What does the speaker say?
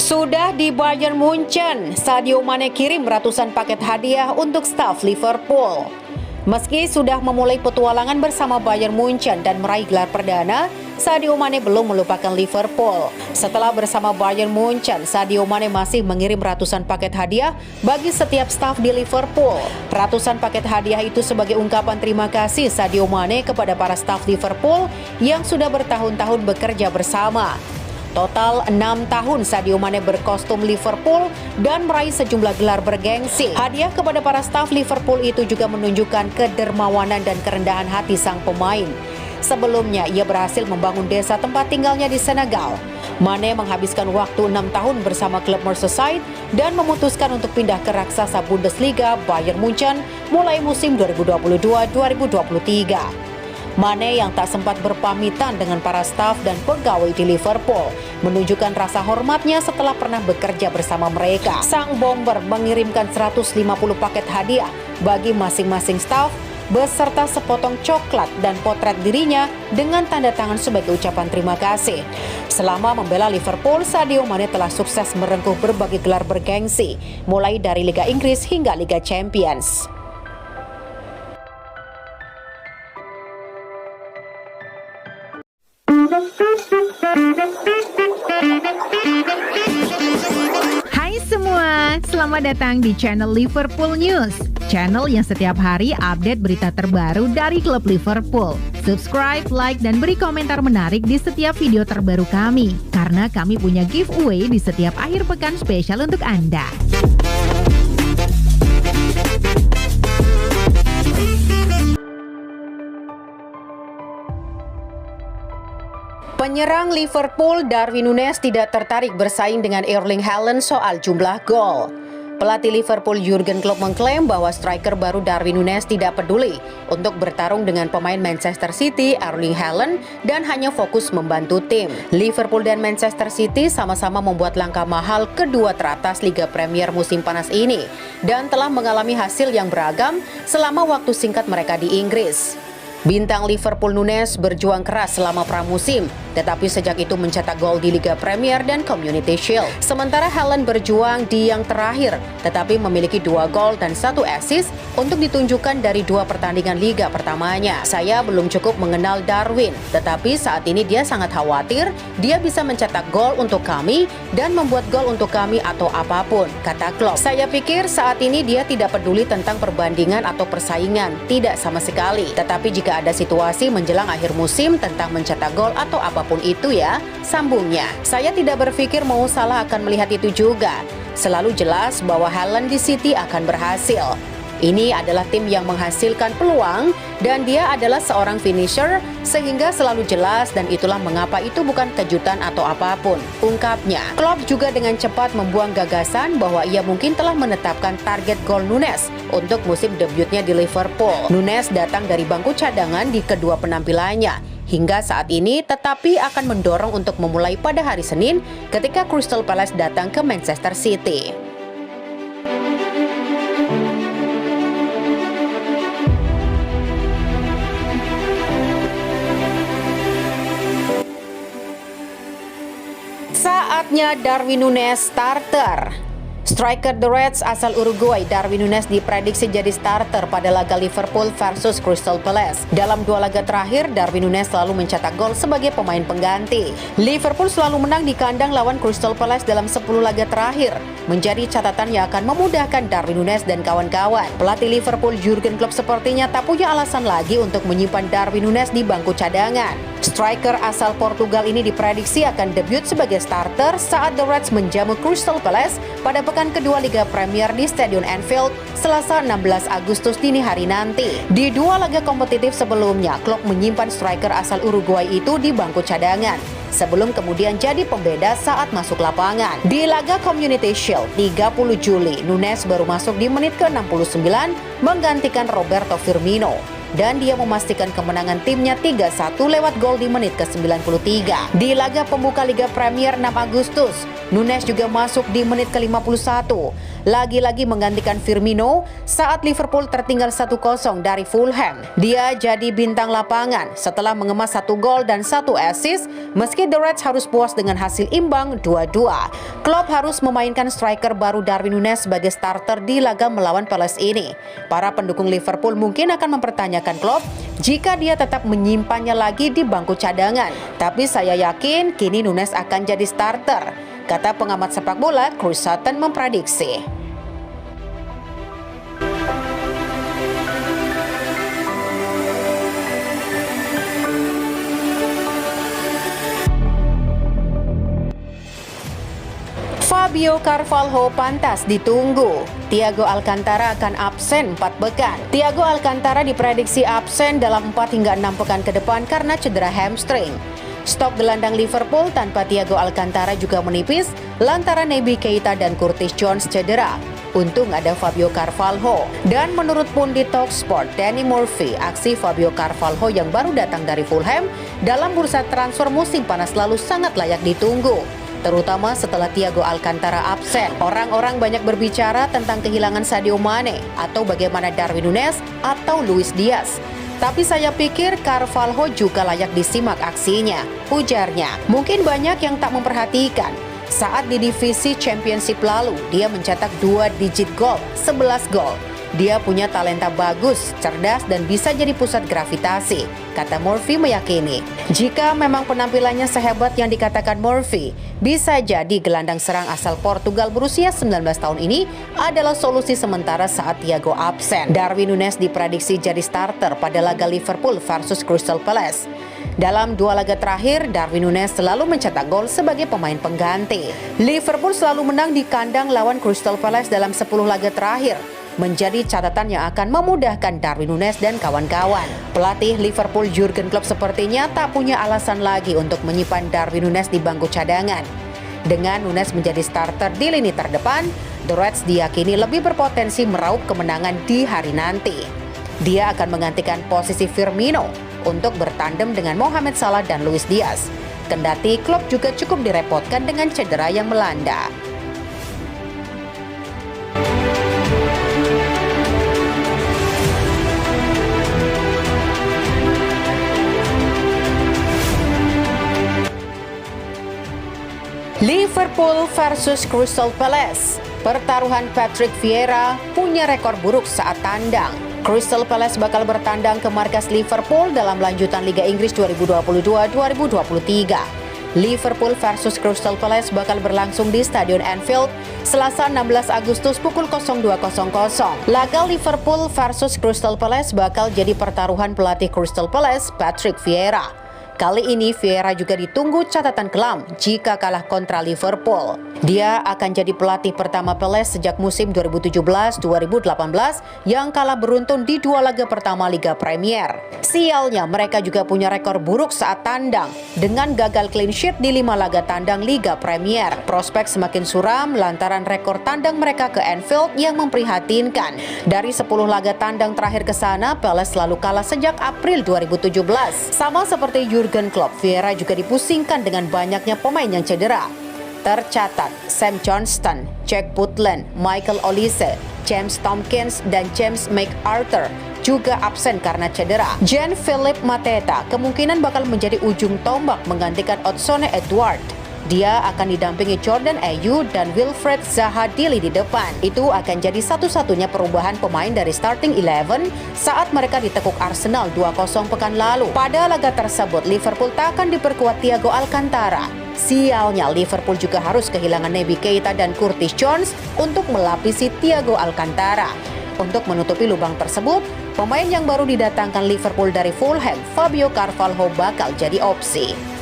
Sudah di Bayern Munchen, Sadio Mane kirim ratusan paket hadiah untuk staf Liverpool. Meski sudah memulai petualangan bersama Bayern Munchen dan meraih gelar perdana, Sadio Mane belum melupakan Liverpool. Setelah bersama Bayern Munchen, Sadio Mane masih mengirim ratusan paket hadiah bagi setiap staf di Liverpool. Ratusan paket hadiah itu sebagai ungkapan terima kasih Sadio Mane kepada para staf Liverpool yang sudah bertahun-tahun bekerja bersama. Total 6 tahun Sadio Mane berkostum Liverpool dan meraih sejumlah gelar bergengsi. Hadiah kepada para staf Liverpool itu juga menunjukkan kedermawanan dan kerendahan hati sang pemain. Sebelumnya, ia berhasil membangun desa tempat tinggalnya di Senegal. Mane menghabiskan waktu 6 tahun bersama klub Merseyside dan memutuskan untuk pindah ke raksasa Bundesliga Bayern Munchen mulai musim 2022-2023. Mane yang tak sempat berpamitan dengan para staf dan pegawai di Liverpool menunjukkan rasa hormatnya setelah pernah bekerja bersama mereka. Sang bomber mengirimkan 150 paket hadiah bagi masing-masing staf beserta sepotong coklat dan potret dirinya dengan tanda tangan sebagai ucapan terima kasih. Selama membela Liverpool, Sadio Mane telah sukses merengkuh berbagai gelar bergengsi, mulai dari Liga Inggris hingga Liga Champions. Hai semua, selamat datang di channel Liverpool News, channel yang setiap hari update berita terbaru dari klub Liverpool. Subscribe, like, dan beri komentar menarik di setiap video terbaru kami, karena kami punya giveaway di setiap akhir pekan spesial untuk Anda. Penyerang Liverpool Darwin Núñez tidak tertarik bersaing dengan Erling Haaland soal jumlah gol. Pelatih Liverpool Jurgen Klopp mengklaim bahwa striker baru Darwin Núñez tidak peduli untuk bertarung dengan pemain Manchester City Erling Haaland dan hanya fokus membantu tim. Liverpool dan Manchester City sama-sama membuat langkah mahal kedua teratas Liga Premier musim panas ini dan telah mengalami hasil yang beragam selama waktu singkat mereka di Inggris. Bintang Liverpool Núñez berjuang keras selama pramusim, tetapi sejak itu mencetak gol di Liga Premier dan Community Shield. Sementara Haaland berjuang di yang terakhir, tetapi memiliki 2 gol dan 1 assist untuk ditunjukkan dari 2 pertandingan Liga pertamanya. Saya belum cukup mengenal Darwin, tetapi saat ini dia sangat khawatir dia bisa mencetak gol untuk kami dan membuat gol untuk kami atau apapun, kata Klopp. Saya pikir saat ini dia tidak peduli tentang perbandingan atau persaingan, tidak sama sekali. Tetapi jika ada situasi menjelang akhir musim tentang mencetak gol atau apapun itu ya, sambungnya. Saya tidak berpikir Mo Salah akan melihat itu juga. Selalu jelas bahwa Haaland di City akan berhasil. Ini adalah tim yang menghasilkan peluang dan dia adalah seorang finisher sehingga selalu jelas dan itulah mengapa itu bukan kejutan atau apapun, ungkapnya. Klopp juga dengan cepat membuang gagasan bahwa ia mungkin telah menetapkan target gol Núñez untuk musim debutnya di Liverpool. Núñez datang dari bangku cadangan di kedua penampilannya hingga saat ini, tetapi akan mendorong untuk memulai pada hari Senin ketika Crystal Palace datang ke Manchester City. Saatnya Darwin Núñez starter. Striker The Reds asal Uruguay Darwin Núñez diprediksi jadi starter pada laga Liverpool versus Crystal Palace. Dalam 2 laga terakhir, Darwin Núñez selalu mencetak gol sebagai pemain pengganti. Liverpool selalu menang di kandang lawan Crystal Palace dalam 10 laga terakhir, menjadi catatan yang akan memudahkan Darwin Núñez dan kawan-kawan. Pelatih Liverpool Jurgen Klopp sepertinya tak punya alasan lagi untuk menyimpan Darwin Núñez di bangku cadangan. Striker asal Portugal ini diprediksi akan debut sebagai starter saat The Reds menjamu Crystal Palace pada pekan kedua Liga Premier di Stadion Anfield Selasa 16 Agustus dini hari nanti. Di 2 laga kompetitif sebelumnya, Klopp menyimpan striker asal Uruguay itu di bangku cadangan sebelum kemudian jadi pembeda saat masuk lapangan. Di laga Community Shield 30 Juli, Núñez baru masuk di menit ke-69 menggantikan Roberto Firmino dan dia memastikan kemenangan timnya 3-1 lewat gol di menit ke-93. Di laga pembuka Liga Premier 6 Agustus, Núñez juga masuk di menit ke-51. lagi-lagi menggantikan Firmino saat Liverpool tertinggal 1-0 dari Fulham. Dia jadi bintang lapangan setelah mengemas 1 gol dan 1 assist, meski The Reds harus puas dengan hasil imbang 2-2. Klopp harus memainkan striker baru Darwin Núñez sebagai starter di laga melawan Palace ini. Para pendukung Liverpool mungkin akan mempertanyakan Klopp jika dia tetap menyimpannya lagi di bangku cadangan. Tapi saya yakin kini Núñez akan jadi starter, kata pengamat sepak bola Chris Sutton memprediksi. Fabio Carvalho pantas ditunggu. Thiago Alcantara akan absen 4 pekan. Thiago Alcantara diprediksi absen dalam 4 hingga 6 pekan ke depan karena cedera hamstring. Stok gelandang Liverpool tanpa Thiago Alcantara juga menipis lantaran Naby Keita dan Curtis Jones cedera. Untung ada Fabio Carvalho. Dan menurut pundit Talksport Danny Murphy, aksi Fabio Carvalho yang baru datang dari Fulham dalam bursa transfer musim panas lalu sangat layak ditunggu, terutama setelah Thiago Alcantara absen. Orang-orang banyak berbicara tentang kehilangan Sadio Mane atau bagaimana Darwin Núñez atau Luis Diaz. Tapi saya pikir Carvalho juga layak disimak aksinya, ujarnya. Mungkin banyak yang tak memperhatikan. Saat di divisi Championship lalu, dia mencetak 2 digit gol, 11 gol. Dia punya talenta bagus, cerdas, dan bisa jadi pusat gravitasi, kata Murphy meyakini. Jika memang penampilannya sehebat yang dikatakan Murphy, bisa jadi gelandang serang asal Portugal berusia 19 tahun ini adalah solusi sementara saat Thiago absen. Darwin Núñez diprediksi jadi starter pada laga Liverpool versus Crystal Palace. Dalam 2 laga terakhir, Darwin Núñez selalu mencetak gol sebagai pemain pengganti. Liverpool selalu menang di kandang lawan Crystal Palace dalam 10 laga terakhir, menjadi catatan yang akan memudahkan Darwin Núñez dan kawan-kawan. Pelatih Liverpool Jurgen Klopp sepertinya tak punya alasan lagi untuk menyimpan Darwin Núñez di bangku cadangan. Dengan Núñez menjadi starter di lini terdepan, The Reds diyakini lebih berpotensi meraup kemenangan di hari nanti. Dia akan menggantikan posisi Firmino untuk bertandem dengan Mohamed Salah dan Luis Diaz. Kendati Klopp juga cukup direpotkan dengan cedera yang melanda. Liverpool versus Crystal Palace. Pertaruhan Patrick Vieira punya rekor buruk saat tandang. Crystal Palace bakal bertandang ke markas Liverpool dalam lanjutan Liga Inggris 2022-2023. Liverpool versus Crystal Palace bakal berlangsung di Stadion Anfield Selasa 16 Agustus pukul 02.00. Laga Liverpool versus Crystal Palace bakal jadi pertaruhan pelatih Crystal Palace Patrick Vieira. Kali ini Vieira juga ditunggu catatan kelam jika kalah kontra Liverpool. Dia akan jadi pelatih pertama Palace sejak musim 2017-2018 yang kalah beruntun di 2 laga pertama Liga Premier. Sialnya mereka juga punya rekor buruk saat tandang dengan gagal clean sheet di 5 laga tandang Liga Premier. Prospek semakin suram lantaran rekor tandang mereka ke Anfield yang memprihatinkan. Dari 10 laga tandang terakhir ke sana, Palace selalu kalah sejak April 2017. Sama seperti Jurgen Klopp, Vieira juga dipusingkan dengan banyaknya pemain yang cedera. Tercatat, Sam Johnston, Jack Butland, Michael Olise, James Tompkins, dan James McArthur juga absen karena cedera. Jean-Philippe Mateta kemungkinan bakal menjadi ujung tombak menggantikan Odsonne Edouard. Dia akan didampingi Jordan Ayew dan Wilfried Zaha di lini depan. Itu akan jadi satu-satunya perubahan pemain dari starting 11 saat mereka ditekuk Arsenal 2-0 pekan lalu. Pada laga tersebut, Liverpool tak akan diperkuat Thiago Alcantara. Sialnya, Liverpool juga harus kehilangan Naby Keita dan Curtis Jones untuk melapisi Thiago Alcantara. Untuk menutupi lubang tersebut, pemain yang baru didatangkan Liverpool dari Fulham, Fabio Carvalho bakal jadi opsi.